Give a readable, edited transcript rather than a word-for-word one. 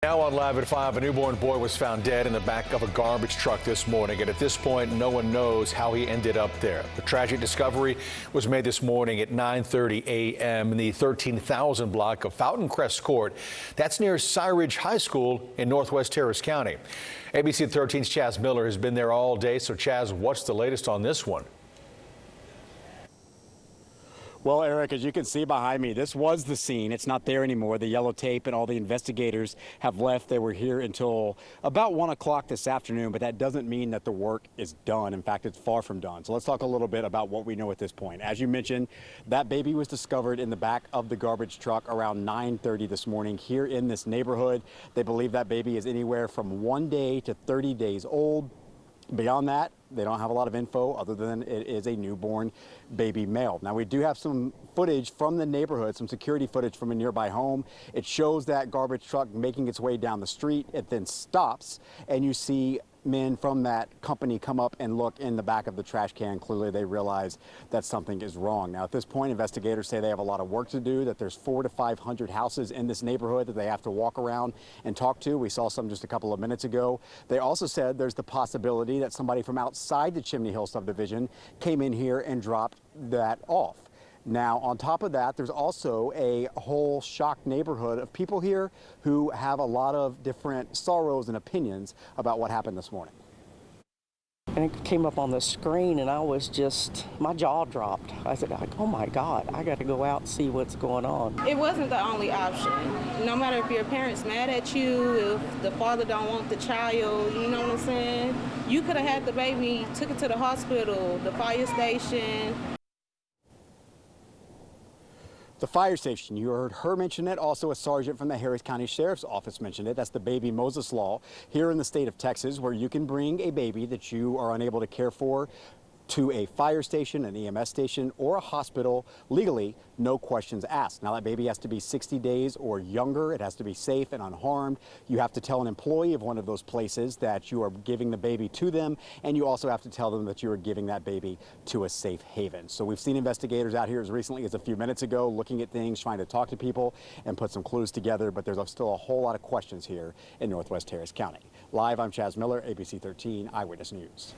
Now on Live at 5, a newborn boy was found dead in the back of a garbage truck this morning, and at this point, no one knows how he ended up there. The tragic discovery was made this morning at 9:30 a.m. in the 13,000 block of Fountain Crest Court. That's near Cyridge High School in Northwest Harris County. ABC 13's Chaz Miller has been there all day. So, Chaz, what's the latest on this one? Well, Eric, as you can see behind me, this was the scene. It's not there anymore. The yellow tape and all the investigators have left. They were here until about 1 o'clock this afternoon, but that doesn't mean that the work is done. In fact, it's far from done. So let's talk a little bit about what we know at this point. As you mentioned, that baby was discovered in the back of the garbage truck around 9:30 this morning here in this neighborhood. They believe that baby is anywhere from 1 day to 30 days old. Beyond that, they don't have a lot of info other than it is a newborn baby male. Now, we do have some footage from the neighborhood, some security footage from a nearby home. It shows that garbage truck making its way down the street. It then stops, and you see men from that company come up and look in the back of the trash can. Clearly, they realize that something is wrong. Now, at this point, investigators say they have a lot of work to do, that there's 400 to 500 houses in this neighborhood that they have to walk around and talk to. We saw some just a couple of minutes ago. They also said there's the possibility that somebody from outside the Chimney Hill subdivision came in here and dropped that off. Now, on top of that, there's also a whole shocked neighborhood of people here who have a lot of different sorrows and opinions about what happened this morning. And it came up on the screen, and I was just, my jaw dropped. I said, oh my God, I got to go out and see what's going on. It wasn't the only option. No matter if your parents mad at you, if the father don't want the child, you know what I'm saying? You could have had the baby, took it to the hospital, the fire station. The fire station, you heard her mention it. Also, a sergeant from the Harris County Sheriff's Office mentioned it. That's the baby Moses law here in the state of Texas, where you can bring a baby that you are unable to care for to a fire station, an EMS station, or a hospital legally, no questions asked. Now, that baby has to be 60 days or younger. It has to be safe and unharmed. You have to tell an employee of one of those places that you are giving the baby to them, and you also have to tell them that you are giving that baby to a safe haven. So we've seen investigators out here as recently as a few minutes ago looking at things, trying to talk to people and put some clues together, but there's still a whole lot of questions here in Northwest Harris County. Live, I'm Chaz Miller, ABC 13 Eyewitness News.